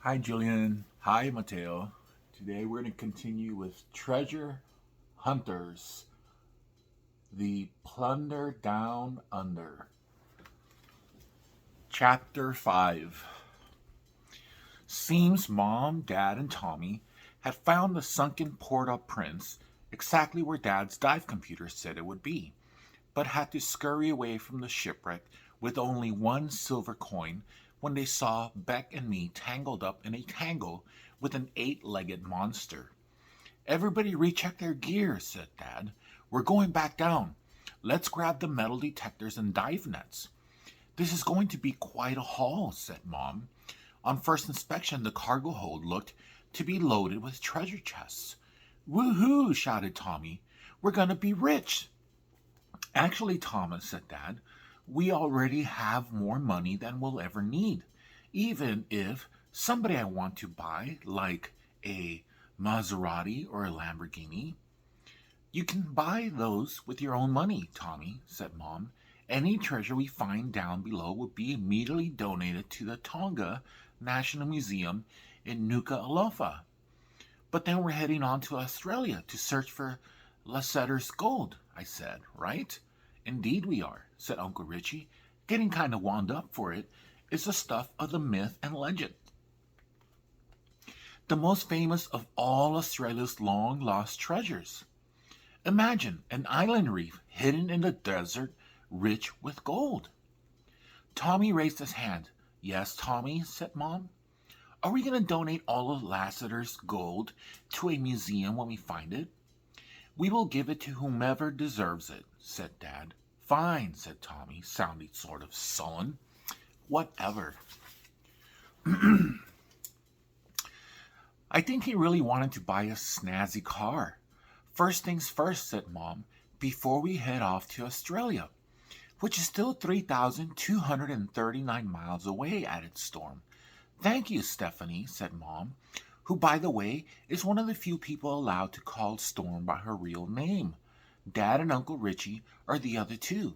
Hi, Julian. Hi, Mateo. Today we're going to continue with Treasure Hunters, the Plunder Down Under. Chapter 5. Seems Mom, Dad, and Tommy had found the sunken Port-au-Prince exactly where Dad's dive computer said it would be, but had to scurry away from the shipwreck with only one silver coin when they saw Beck and me tangled up in a tangle with an eight-legged monster. Everybody recheck their gear, said Dad. We're going back down. Let's grab the metal detectors and dive nets. This is going to be quite a haul, said Mom. On first inspection, the cargo hold looked to be loaded with treasure chests. Woohoo, shouted Tommy. We're going to be rich. Actually, Thomas, said Dad, we already have more money than we'll ever need, even if somebody I want to buy, like a Maserati or a Lamborghini. You can buy those with your own money, Tommy, said Mom. Any treasure we find down below will be immediately donated to the Tonga National Museum in Nuku'alofa. But then we're heading on to Australia to search for Lassetter's gold, I said, right? Indeed we are, said Uncle Richie, getting kind of wound up for it. It's the stuff of the myth and legend. The most famous of all Australia's long-lost treasures. Imagine an island reef hidden in the desert, rich with gold. Tommy raised his hand. Yes, Tommy, said Mom. Are we going to donate all of Lasseter's gold to a museum when we find it? We will give it to whomever deserves it, said Dad. Fine, said Tommy, sounding sort of sullen. Whatever. I think he really wanted to buy a snazzy car. First things first, said Mom, before we head off to Australia, which is still 3,239 miles away, added Storm. Thank you, Stephanie, said Mom, who, by the way, is one of the few people allowed to call Storm by her real name. Dad and Uncle Richie are the other two.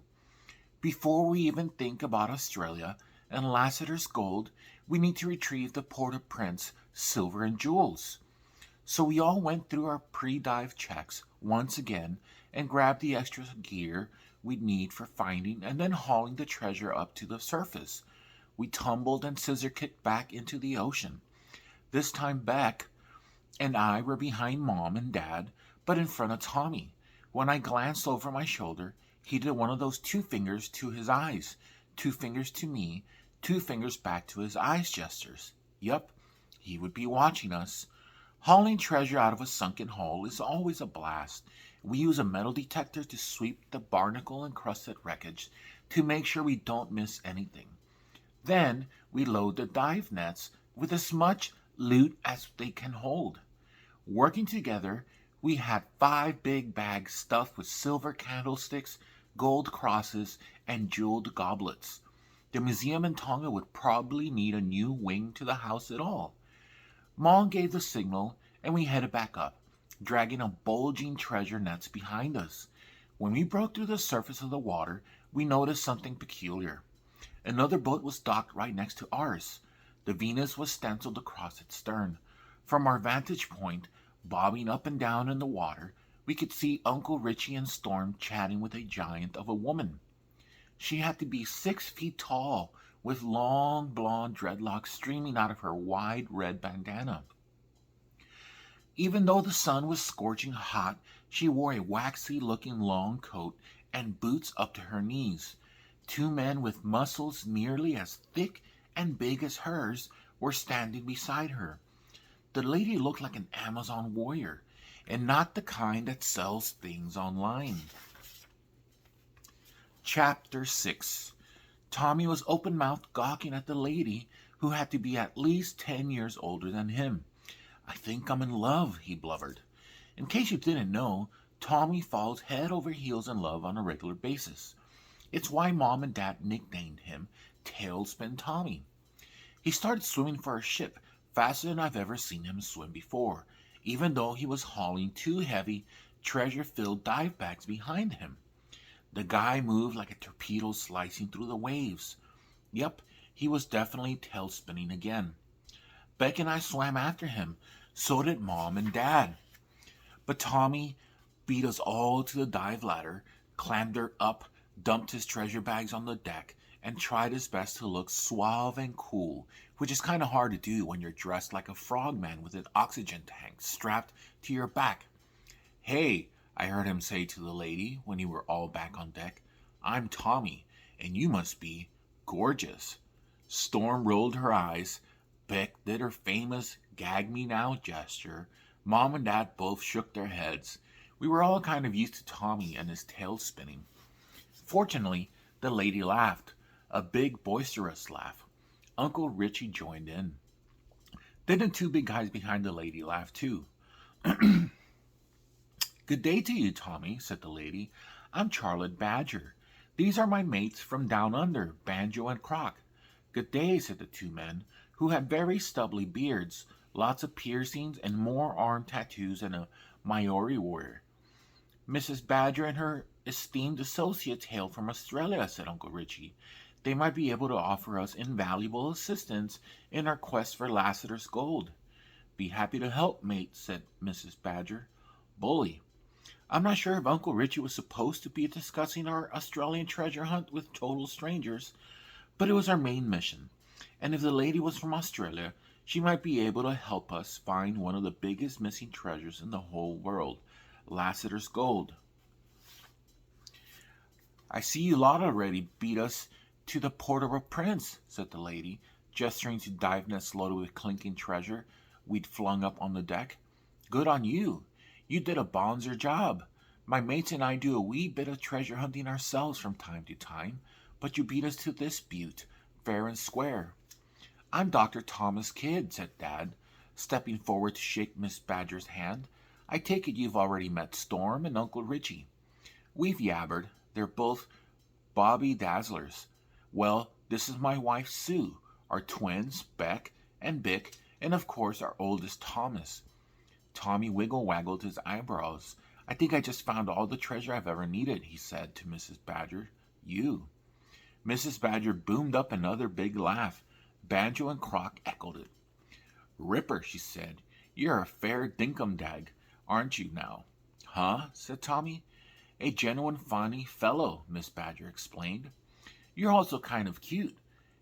Before we even think about Australia and Lasseter's gold, we need to retrieve the Port-au-Prince silver and jewels. So we all went through our pre-dive checks once again and grabbed the extra gear we'd need for finding and then hauling the treasure up to the surface. We tumbled and scissor-kicked back into the ocean. This time Beck and I were behind Mom and Dad, but in front of Tommy. When I glanced over my shoulder, he did one of those 2 fingers to his eyes, 2 fingers to me, 2 fingers back to his eyes gestures. Yup, he would be watching us. Hauling treasure out of a sunken hole is always a blast. We use a metal detector to sweep the barnacle-encrusted wreckage to make sure we don't miss anything. Then we load the dive nets with as much loot as they can hold. Working together, we had 5 big bags stuffed with silver candlesticks, gold crosses, and jeweled goblets. The museum in Tonga would probably need a new wing to the house at all. Mom gave the signal, and we headed back up, dragging a bulging treasure nets behind us. When we broke through the surface of the water, we noticed something peculiar. Another boat was docked right next to ours. The Venus was stenciled across its stern. From our vantage point, bobbing up and down in the water, we could see Uncle Richie and Storm chatting with a giant of a woman. She had to be 6 feet tall, with long blonde dreadlocks streaming out of her wide red bandana. Even though the sun was scorching hot, she wore a waxy-looking long coat and boots up to her knees. 2 men with muscles nearly as thick and big as hers were standing beside her. The lady looked like an Amazon warrior, and not the kind that sells things online. Chapter 6. Tommy was open-mouthed gawking at the lady, who had to be at least 10 years older than him. I think I'm in love, he blubbered. In case you didn't know, Tommy falls head over heels in love on a regular basis. It's why Mom and Dad nicknamed him Tailspin Tommy. He started swimming for a ship faster than I've ever seen him swim before, even though he was hauling 2 heavy, treasure-filled dive bags behind him. The guy moved like a torpedo slicing through the waves. Yep, he was definitely tail spinning again. Beck and I swam after him. So did Mom and Dad. But Tommy beat us all to the dive ladder, clambered up, dumped his treasure bags on the deck, and tried his best to look suave and cool, which is kind of hard to do when you're dressed like a frogman with an oxygen tank strapped to your back. Hey, I heard him say to the lady when we were all back on deck, I'm Tommy, and you must be gorgeous. Storm rolled her eyes. Beck did her famous gag me now gesture. Mom and Dad both shook their heads. We were all kind of used to Tommy and his tail spinning. Fortunately, the lady laughed, a big, boisterous laugh. Uncle Richie joined in. Then the two big guys behind the lady laughed too. Good day to you, Tommy, said the lady. I'm Charlotte Badger. These are my mates from down under, Banjo and Croc. Good day, said the two men, who had very stubbly beards, lots of piercings, and more arm tattoos than a Maori warrior. Mrs. Badger and her esteemed associates hail from Australia, said Uncle Richie. They might be able to offer us invaluable assistance in our quest for Lassiter's gold. Be happy to help, mate, said Mrs. Badger. Bully. I'm not sure if Uncle Richie was supposed to be discussing our Australian treasure hunt with total strangers, but it was our main mission. And if the lady was from Australia, she might be able to help us find one of the biggest missing treasures in the whole world, Lassiter's gold. I see you lot already beat us to the Port-au-Prince, said the lady, gesturing to dive nets loaded with clinking treasure we'd flung up on the deck. Good on you. You did a bonzer job. My mates and I do a wee bit of treasure hunting ourselves from time to time, but you beat us to this butte, fair and square. I'm Dr. Thomas Kidd, said Dad, stepping forward to shake Miss Badger's hand. I take it you've already met Storm and Uncle Richie. We've yabbered. They're both Bobby Dazzlers. Well, this is my wife Sue, our twins, Beck and Bick, and of course our oldest Thomas. Tommy wiggle-waggled his eyebrows. I think I just found all the treasure I've ever needed, he said to Mrs. Badger. You. Mrs. Badger boomed up another big laugh. Banjo and Croc echoed it. Ripper, she said. You're a fair dinkum-dag, aren't you now? Huh? Said Tommy. A genuine funny fellow, Miss Badger explained. You're also kind of cute.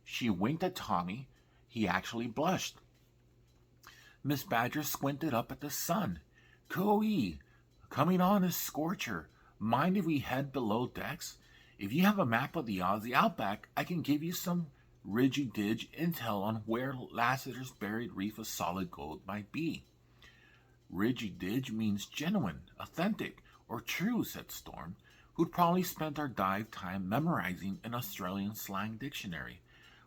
She winked at Tommy. He actually blushed. Miss Badger squinted up at the sun. Cooey, coming on a scorcher. Mind if we head below decks? If you have a map of the Aussie Outback, I can give you some ridgy-dig intel on where Lassiter's buried reef of solid gold might be. Ridgy-dig means genuine, authentic, or true, said Storm, who'd probably spent our dive time memorizing an Australian slang dictionary.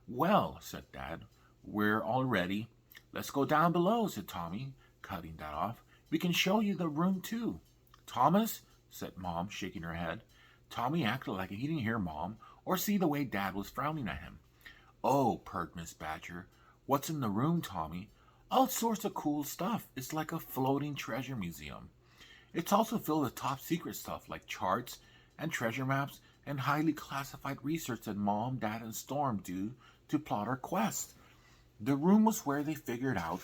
Well, said Dad, we're all ready. Let's go down below, said Tommy, cutting that off. We can show you the room, too. Thomas, said Mom, shaking her head. Tommy acted like he didn't hear Mom or see the way Dad was frowning at him. Oh, purred Miss Badger. What's in the room, Tommy? All sorts of cool stuff. It's like a floating treasure museum. It's also filled with top secret stuff like charts and treasure maps and highly classified research that Mom, Dad, and Storm do to plot our quest. The room was where they figured out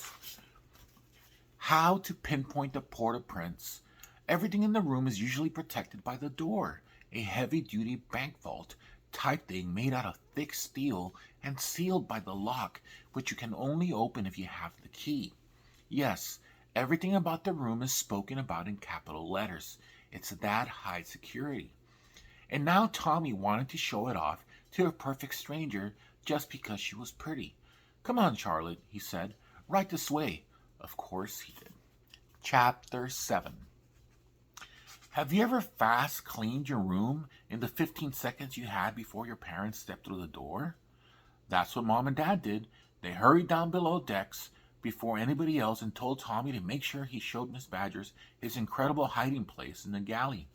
how to pinpoint the Port-au-Prince. Everything in the room is usually protected by the door, a heavy-duty bank vault type thing made out of thick steel and sealed by the lock, which you can only open if you have the key. Yes, everything about the room is spoken about in capital letters. It's that high security. And now Tommy wanted to show it off to a perfect stranger just because she was pretty. Come on, Charlotte, he said. Right this way. Of course he did. Chapter 7. Have you ever fast cleaned your room in the 15 seconds you had before your parents stepped through the door? That's what Mom and Dad did. They hurried down below decks before anybody else and told Tommy to make sure he showed Miss Badger his incredible hiding place in the galley.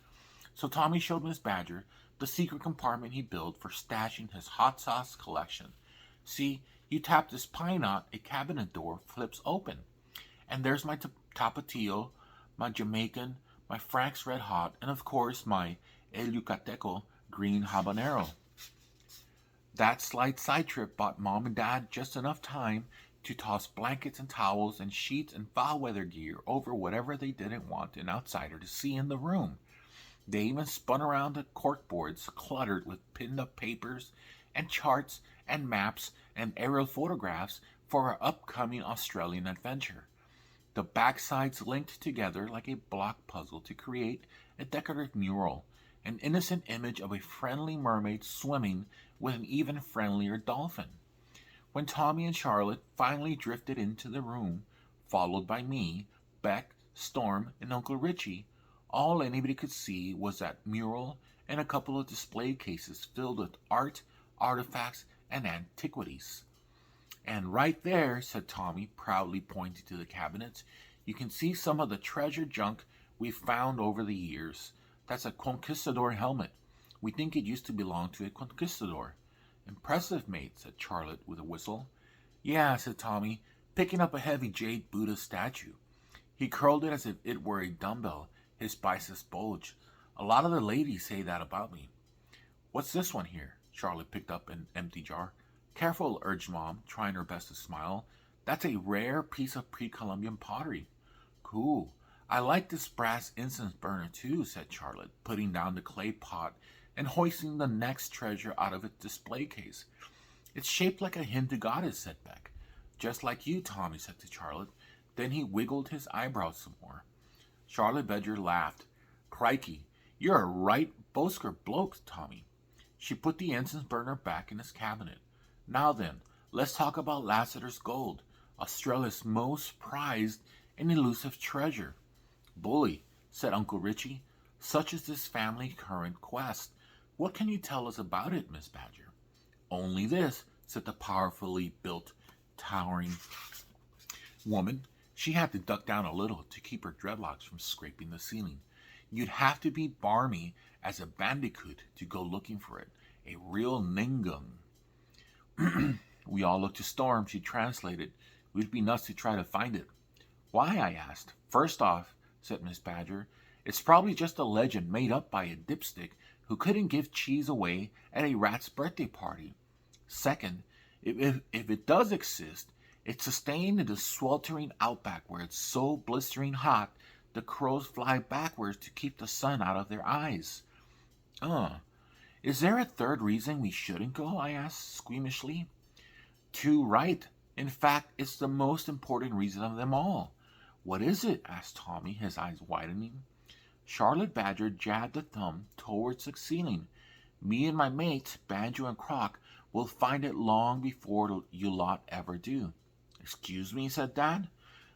So Tommy showed Miss Badger the secret compartment he built for stashing his hot sauce collection. See, you tap this pine knot, a cabinet door flips open. And there's my Tapatio, my Jamaican, my Frank's Red Hot, and of course my El Yucateco green habanero. That slight side trip bought Mom and Dad just enough time to toss blankets and towels and sheets and foul weather gear over whatever they didn't want an outsider to see in the room. They even spun around the corkboards cluttered with pinned up papers and charts and maps and aerial photographs for our upcoming Australian adventure. The backsides linked together like a block puzzle to create a decorative mural, an innocent image of a friendly mermaid swimming with an even friendlier dolphin. When Tommy and Charlotte finally drifted into the room, followed by me, Beck, Storm, and Uncle Richie, all anybody could see was that mural and a couple of display cases filled with art, artifacts, and antiquities. "And right there," said Tommy, proudly pointing to the cabinets, "you can see some of the treasure junk we've found over the years. That's a conquistador helmet. We think it used to belong to a conquistador." "Impressive, mate," said Charlotte with a whistle. "Yeah," said Tommy, picking up a heavy jade Buddha statue. He curled it as if it were a dumbbell. His biceps bulged. "A lot of the ladies say that about me." "What's this one here?" Charlotte picked up an empty jar. "Careful," urged Mom, trying her best to smile. "That's a rare piece of pre-Columbian pottery." "Cool. I like this brass incense burner too," said Charlotte, putting down the clay pot and hoisting the next treasure out of its display case. "It's shaped like a Hindu goddess," said Beck. "Just like you," Tommy said to Charlotte. Then he wiggled his eyebrows some more. Charlotte Bedger laughed. "Crikey, you're a right bosker bloke, Tommy." She put the incense burner back in his cabinet. "Now then, let's talk about Lassiter's gold, Australia's most prized and elusive treasure." "Bully," said Uncle Richie. "Such is this family current quest. What can you tell us about it, Miss Badger?" "Only this," said the powerfully built, towering woman. She had to duck down a little to keep her dreadlocks from scraping the ceiling. "You'd have to be barmy as a bandicoot to go looking for it. A real ningung." We all looked to Storm. She translated. "We'd be nuts to try to find it." "Why?" I asked. "First off," said Miss Badger, "it's probably just a legend made up by a dipstick who couldn't give cheese away at a rat's birthday party. Second, if it does exist, it's sustained in the sweltering outback where it's so blistering hot the crows fly backwards to keep the sun out of their eyes." "Is there a third reason we shouldn't go?" I asked squeamishly. "Too right. In fact, it's the most important reason of them all." "What is it?" asked Tommy, his eyes widening. Charlotte Badger jabbed a thumb towards the ceiling. "Me and my mates, Banjo and Croc, will find it long before you lot ever do." "Excuse me," said Dad.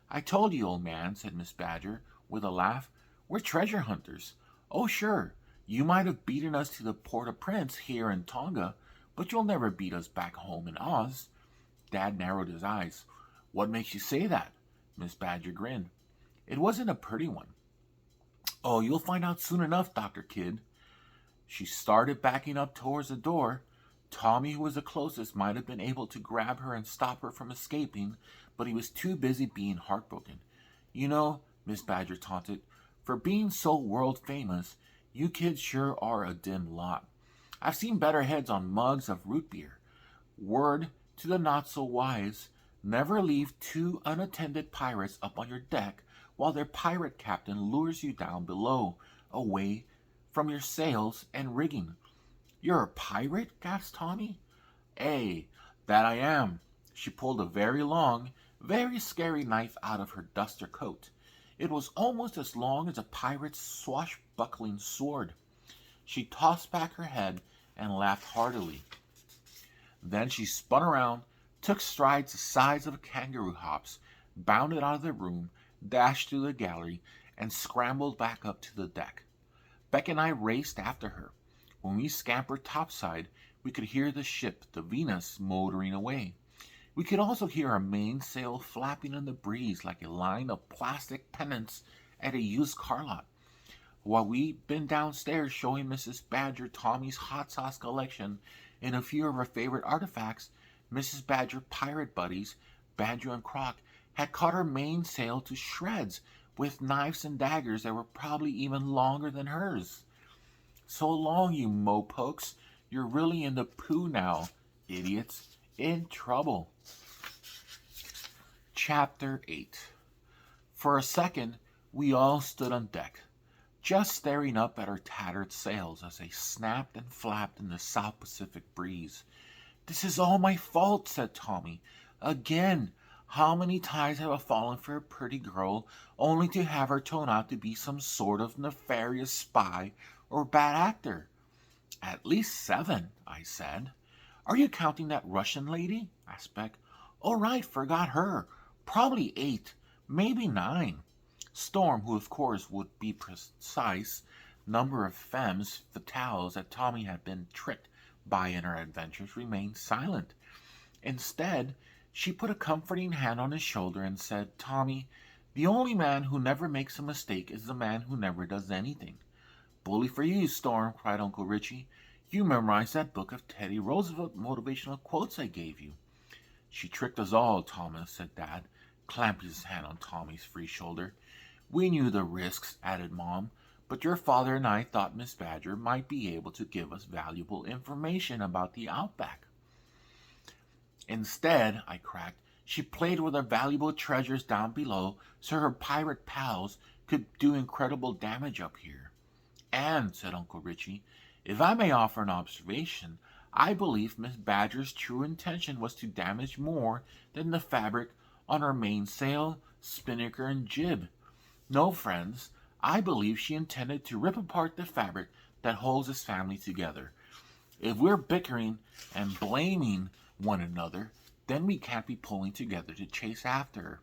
"I told you, old man," said Miss Badger, with a laugh. "We're treasure hunters. Oh, sure, you might have beaten us to the Port-au-Prince here in Tonga, but you'll never beat us back home in Oz." Dad narrowed his eyes. "What makes you say that?" Miss Badger grinned. "It wasn't a pretty one." "Oh, you'll find out soon enough, Dr. Kidd." She started backing up towards the door. Tommy, who was the closest, might have been able to grab her and stop her from escaping, but he was too busy being heartbroken. "You know," Miss Badger taunted, "for being so world famous, you kids sure are a dim lot. I've seen better heads on mugs of root beer. Word to the not-so-wise, never leave two unattended pirates up on your deck while their pirate captain lures you down below, away from your sails and rigging." "You're a pirate?" gasped Tommy. "Eh, that I am." She pulled a very long, very scary knife out of her duster coat. It was almost as long as a pirate's swashbuckling sword. She tossed back her head and laughed heartily. Then she spun around, took strides the size of kangaroo hops, bounded out of the room, dashed through the gallery, and scrambled back up to the deck. Beck and I raced after her. When we scampered topside, we could hear the ship, the Venus, motoring away. We could also hear our mainsail flapping in the breeze like a line of plastic pennants at a used car lot. While we'd been downstairs showing Mrs. Badger Tommy's hot sauce collection and a few of her favorite artifacts, Mrs. Badger pirate buddies, Banjo and Croc, had cut her mainsail to shreds with knives and daggers that were probably even longer than hers. "So long, you mopokes. You're really in the poo now, idiots. In trouble." Chapter 8. For a second, we all stood on deck, just staring up at our tattered sails as they snapped and flapped in the South Pacific breeze. "This is all my fault," said Tommy. "Again. How many times have I fallen for a pretty girl only to have her turn out to be some sort of nefarious spy or bad actor?" "At least 7," I said. "Are you counting that Russian lady?" asked Beck. "Oh, right, forgot her. Probably 8, maybe 9. Storm, who of course would be precise number of femmes fatales that Tommy had been tricked by in her adventures, remained silent. Instead, she put a comforting hand on his shoulder and said, "Tommy, the only man who never makes a mistake is the man who never does anything." "Bully for you, Storm," cried Uncle Richie. "You memorized that book of Teddy Roosevelt motivational quotes I gave you." "She tricked us all, Thomas," said Dad, clamping his hand on Tommy's free shoulder. "We knew the risks," added Mom, "but your father and I thought Miss Badger might be able to give us valuable information about the outback." "Instead," I cracked, "she played with our valuable treasures down below so her pirate pals could do incredible damage up here." "And," said Uncle Richie, "if I may offer an observation, I believe Miss Badger's true intention was to damage more than the fabric on her mainsail, spinnaker, and jib. No, friends, I believe she intended to rip apart the fabric that holds this family together. If we're bickering and blaming one another, then we can't be pulling together to chase after her."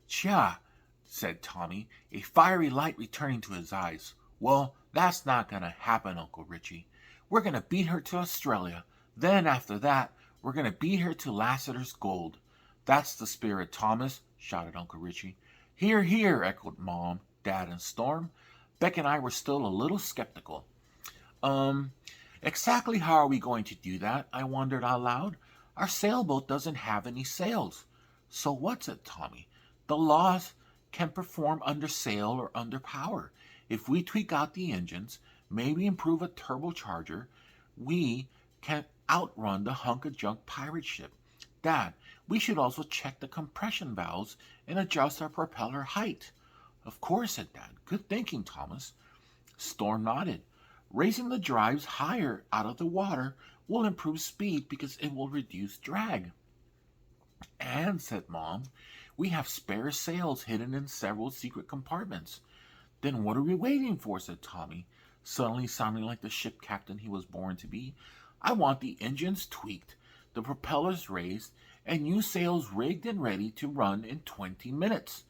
"Tja," said Tommy, a fiery light returning to his eyes. "Well, that's not going to happen, Uncle Richie. We're going to beat her to Australia. Then, after that, we're going to beat her to Lassiter's gold." "That's the spirit, Thomas," shouted Uncle Richie. "Hear, hear," echoed Mom, Dad, and Storm. Beck and I were still a little skeptical. Exactly how are we going to do that?" I wondered out loud. "Our sailboat doesn't have any sails." "So what?" said Tommy. "The laws can perform under sail or under power. If we tweak out the engines, maybe improve a turbocharger, we can outrun the hunk of junk pirate ship. Dad, we should also check the compression valves and adjust our propeller height." "Of course," said Dad. "Good thinking, Thomas." Storm nodded. "Raising the drives higher out of the water will improve speed because it will reduce drag." "And," said Mom, "we have spare sails hidden in several secret compartments." "Then what are we waiting for?" said Tommy, suddenly sounding like the ship captain he was born to be. "I want the engines tweaked, the propellers raised, and new sails rigged and ready to run in 20 minutes.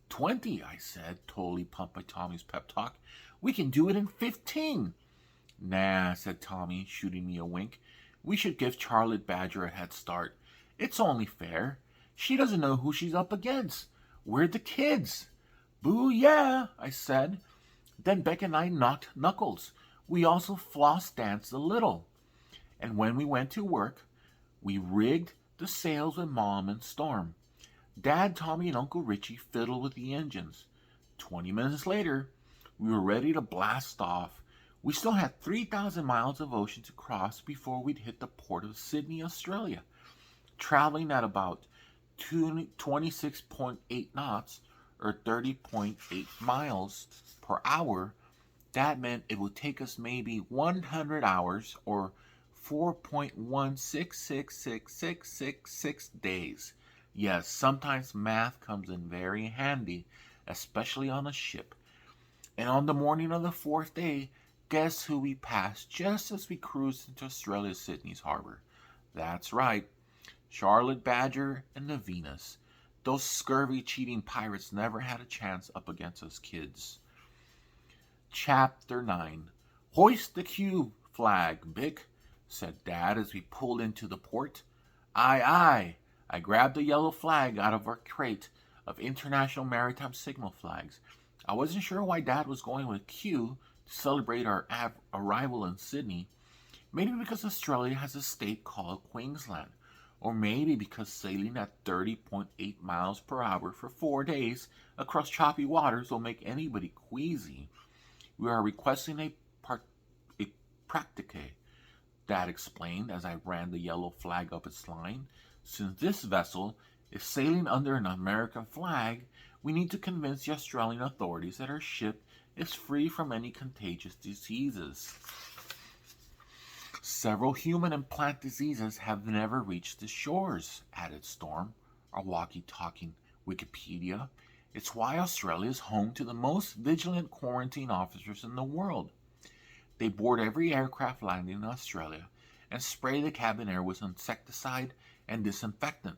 20, I said, totally pumped by Tommy's pep talk. "We can do it in 15. "Nah," said Tommy, shooting me a wink. "We should give Charlotte Badger a head start. It's only fair. She doesn't know who she's up against. We're the kids." "Boo, yeah," I said. Then Beck and I knocked knuckles. We also floss danced a little. And when we went to work, we rigged the sails with Mom and Storm. Dad, Tommy, and Uncle Richie fiddled with the engines. 20 minutes later, we were ready to blast off. We still had 3,000 miles of ocean to cross before we'd hit the port of Sydney, Australia. Traveling at about 26.8 knots, or 30.8 miles per hour, that meant it would take us maybe 100 hours, or 4.1666666 days. Yes, sometimes math comes in very handy, especially on a ship. And on the morning of the 4th day, guess who we passed just as we cruised into Australia's Sydney's harbor? That's right, Charlotte Badger and the Venus. Those scurvy, cheating pirates never had a chance up against us kids. Chapter 9. "Hoist the Q flag, Bick," said Dad as we pulled into the port. "Aye, aye." I grabbed the yellow flag out of our crate of International Maritime Signal flags. I wasn't sure why Dad was going with Q to celebrate our arrival in Sydney. Maybe because Australia has a state called Queensland, or maybe because sailing at 30.8 miles per hour for 4 days across choppy waters will make anybody queasy. "We are requesting a practique," Dad explained as I ran the yellow flag up its line. "Since this vessel If sailing under an American flag, we need to convince the Australian authorities that our ship is free from any contagious diseases. Several human and plant diseases have never reached the shores, added Storm, our walkie-talking Wikipedia. It's why Australia is home to the most vigilant quarantine officers in the world. They board every aircraft landing in Australia and spray the cabin air with insecticide and disinfectant.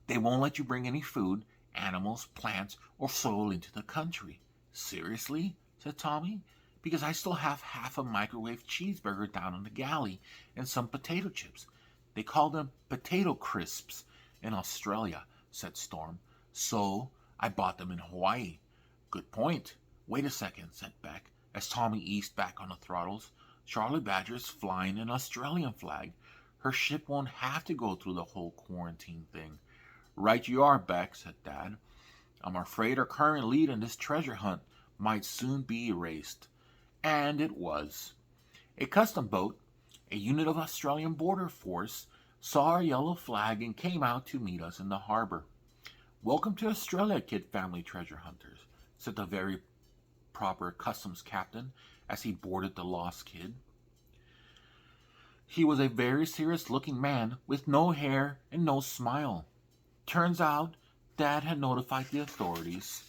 They won't let you bring any food, animals, plants, or soil into the country. Seriously? Said Tommy. Because I still have half a microwave cheeseburger down in the galley and some potato chips. They call them potato crisps in Australia, said Storm. So I bought them in Hawaii. Good point. Wait a second, said Beck, as Tommy eased back on the throttles. Charlie Badger is flying an Australian flag. Her ship won't have to go through the whole quarantine thing. Right you are, Beck, said Dad. I'm afraid our current lead in this treasure hunt might soon be erased. And it was. A custom boat, a unit of Australian Border Force, saw our yellow flag and came out to meet us in the harbor. Welcome to Australia, Kid Family Treasure Hunters, said the very proper customs captain as he boarded the lost kid. He was a very serious-looking man with no hair and no smile. Turns out Dad had notified the authorities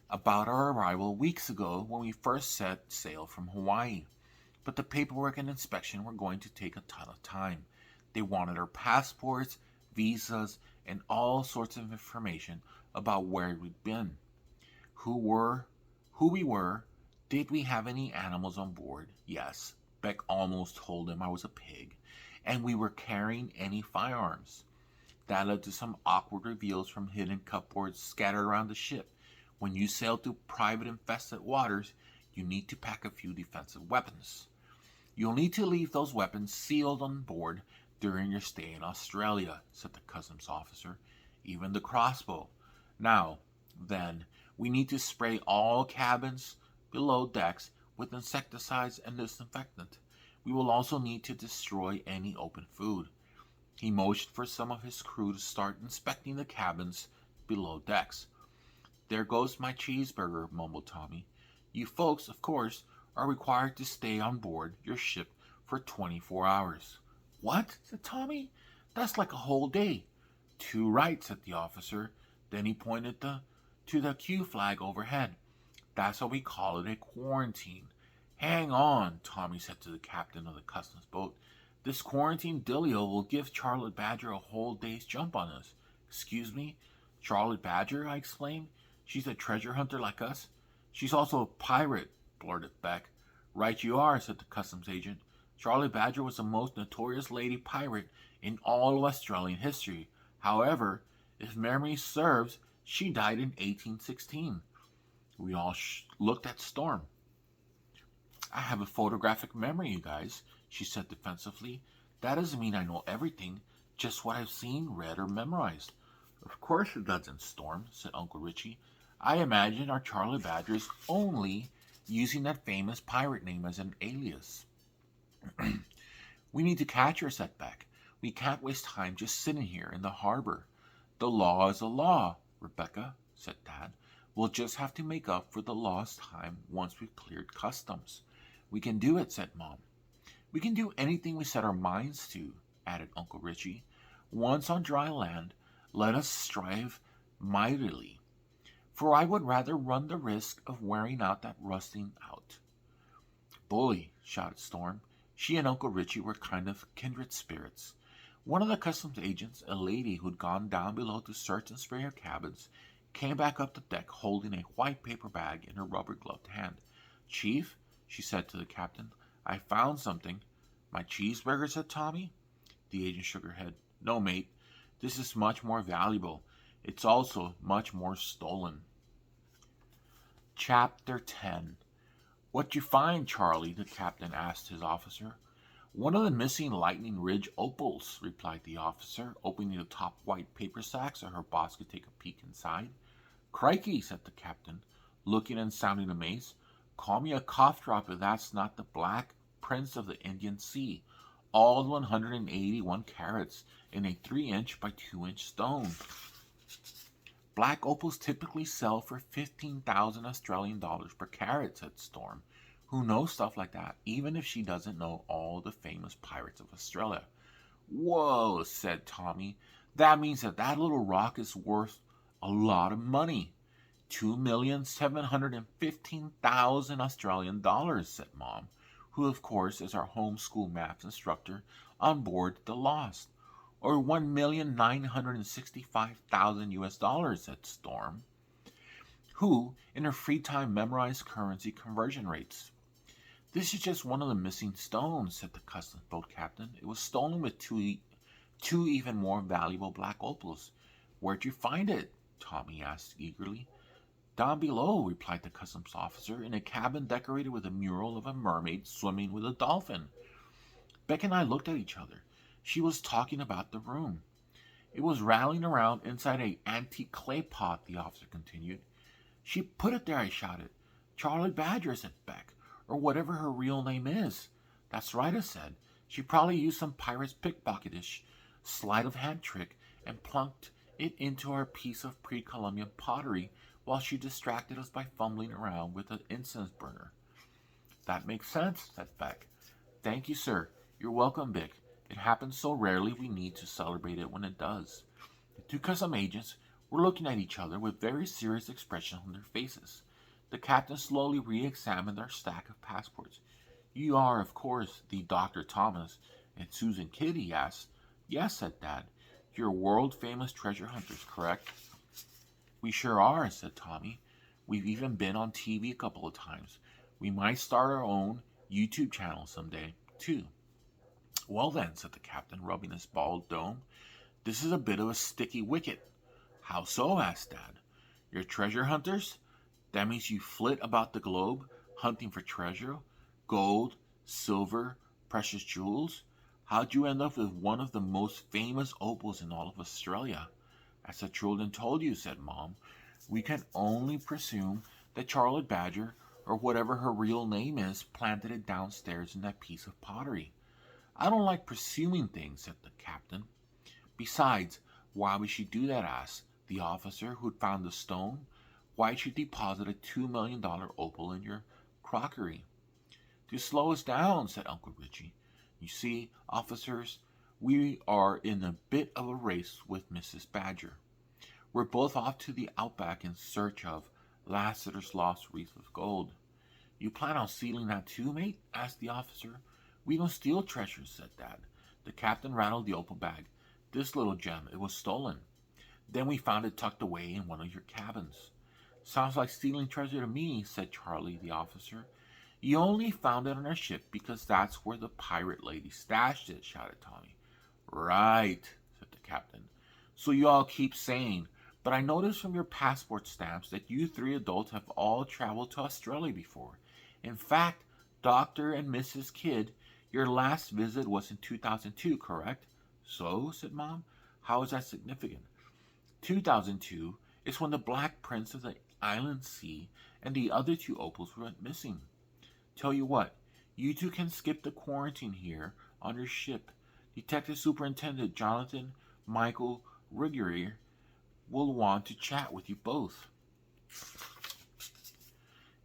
about our arrival weeks ago when we first set sail from Hawaii. But the paperwork and inspection were going to take a ton of time. They wanted our passports, visas, and all sorts of information about where we'd been, who we were, did we have any animals on board? Yes, Beck almost told him I was a pig, and we were carrying any firearms. That led to some awkward reveals from hidden cupboards scattered around the ship. When you sail through private infested waters, you need to pack a few defensive weapons. You'll need to leave those weapons sealed on board during your stay in Australia, said the customs officer. Even the crossbow. Now, then, we need to spray all cabins below decks with insecticides and disinfectant. We will also need to destroy any open food. He motioned for some of his crew to start inspecting the cabins below decks. There goes my cheeseburger, mumbled Tommy. You folks, of course, are required to stay on board your ship for 24 hours. What? Said Tommy. That's like a whole day. Too right, said the officer. Then he pointed to the Q flag overhead. That's why we call it a quarantine. Hang on, Tommy said to the captain of the customs boat. This quarantine dealio will give Charlie Badger a whole day's jump on us. Excuse me? Charlie Badger? I exclaimed. She's a treasure hunter like us. She's also a pirate, blurted Beck. Right you are, said the customs agent. Charlie Badger was the most notorious lady pirate in all of Australian history. However, if memory serves, she died in 1816. We all looked at Storm. I have a photographic memory, you guys, she said defensively. That doesn't mean I know everything, just what I've seen, read, or memorized. Of course it doesn't, Storm, said Uncle Richie. I imagine our Charlie Badger is only using that famous pirate name as an alias. We need to catch her, said Beck. We can't waste time just sitting here in the harbor. The law is a law, Rebecca, said Dad. We'll just have to make up for the lost time once we've cleared customs. We can do it, said Mom. We can do anything we set our minds to, added Uncle Richie. Once on dry land, let us strive mightily, for I would rather run the risk of wearing out that rusting out. Bully, shouted Storm. She and Uncle Richie were kind of kindred spirits. One of the customs agents, a lady who'd gone down below to search and spray her cabins, came back up the deck holding a white paper bag in her rubber-gloved hand. Chief, she said to the captain, I found something. My cheeseburger, said Tommy. The agent shook her head. No, mate. This is much more valuable. It's also much more stolen. Chapter 10. What'd you find, Charlie? The captain asked his officer. One of the missing Lightning Ridge opals, replied the officer, opening the top white paper sack so her boss could take a peek inside. Crikey, said the captain, looking and sounding amazed. Call me a cough drop if that's not the Black Prince of the Indian Sea. all 181 carats in a 3-inch by 2-inch stone. Black opals typically sell for 15,000 Australian dollars per carat, said Storm, who knows stuff like that, even if she doesn't know all the famous pirates of Australia. Whoa, said Tommy. That means that little rock is worth a lot of money. 2,715,000 Australian dollars, said Mom, who of course is our homeschool math instructor on board the Lost. Or 1,965,000 US dollars, said Storm, who in her free time memorized currency conversion rates. This is just one of the missing stones, said the customs boat captain. It was stolen with two even more valuable black opals. Where'd you find it? Tommy asked eagerly. Down below, replied the customs officer, in a cabin decorated with a mural of a mermaid swimming with a dolphin. Beck and I looked at each other. She was talking about the room. It was rattling around inside an antique clay pot, the officer continued. She put it there, I shouted. Charlie Badger, said Beck, or whatever her real name is. That's right, I said. She probably used some pirate's pickpocketish sleight of hand trick and plunked it into our piece of pre-Columbian pottery while she distracted us by fumbling around with an incense burner. That makes sense, said Beck. Thank you, sir. You're welcome, Vic. It happens so rarely we need to celebrate it when it does. The two custom agents were looking at each other with very serious expressions on their faces. The captain slowly re-examined our stack of passports. You are, of course, the Dr. Thomas and Susan Kidd, he asked. Yes, said Dad. You're world-famous treasure hunters, correct? We sure are, said Tommy. We've even been on TV a couple of times. We might start our own YouTube channel someday, too. Well then, said the captain, rubbing his bald dome, this is a bit of a sticky wicket. How so? Asked Dad. You're treasure hunters? That means you flit about the globe, hunting for treasure, gold, silver, precious jewels? How'd you end up with one of the most famous opals in all of Australia? As the children told you, said Mom, we can only presume that Charlotte Badger, or whatever her real name is, planted it downstairs in that piece of pottery. I don't like presuming things, said the captain. Besides, why would she do that, asked the officer who'd found the stone. Why'd she deposit a $2 million opal in your crockery? To slow us down, said Uncle Richie. You see, officers, we are in a bit of a race with Mrs. Badger. We're both off to the outback in search of Lassiter's lost wreath of gold. You plan on stealing that too, mate? Asked the officer. We don't steal treasures, said Dad. The captain rattled the opal bag. This little gem, it was stolen. Then we found it tucked away in one of your cabins. Sounds like stealing treasure to me, said Charlie, the officer. You only found it on our ship because that's where the pirate lady stashed it, shouted Tommy. Right, said the captain. So you all keep saying, but I noticed from your passport stamps that you three adults have all traveled to Australia before. In fact, Dr. and Mrs. Kidd, your last visit was in 2002, correct? So, said Mom, how is that significant? 2002 is when the Black Prince of the Island Sea and the other two opals went missing. Tell you what, you two can skip the quarantine here on your ship. Detective Superintendent Jonathan Michael Rigurier will want to chat with you both.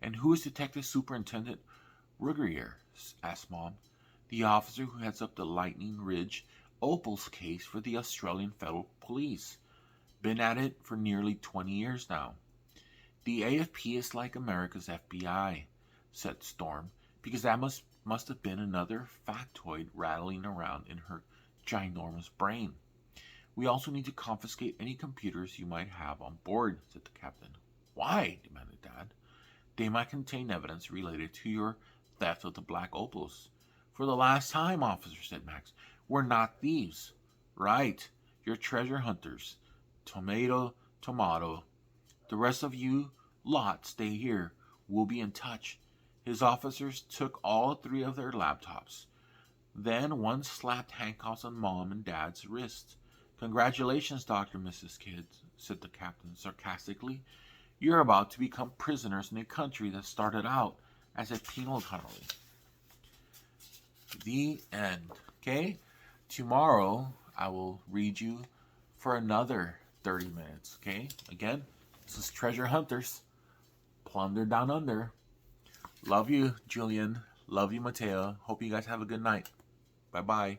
And who is Detective Superintendent Rigurier? Asked Mom. The officer who heads up the Lightning Ridge Opals case for the Australian Federal Police. Been at it for nearly 20 years now. The AFP is like America's FBI, said Storm, because that must have been another factoid rattling around in her ginormous brain. We also need to confiscate any computers you might have on board, said the captain. Why? Demanded Dad. They might contain evidence related to your theft of the black opals. For the last time, officer, said Max, we're not thieves. Right, you're treasure hunters. Tomato, tomato. The rest of you lot stay here. We'll be in touch. His officers took all three of their laptops. Then one slapped handcuffs on Mom and Dad's wrists. Congratulations, Dr. and Mrs. Kidd, said the captain sarcastically. You're about to become prisoners in a country that started out as a penal colony. The end. Okay? Tomorrow, I will read you for another 30 minutes. Okay? Again, this is Treasure Hunters, Plunder Down Under. Love you, Julian. Love you, Mateo. Hope you guys have a good night. Bye bye.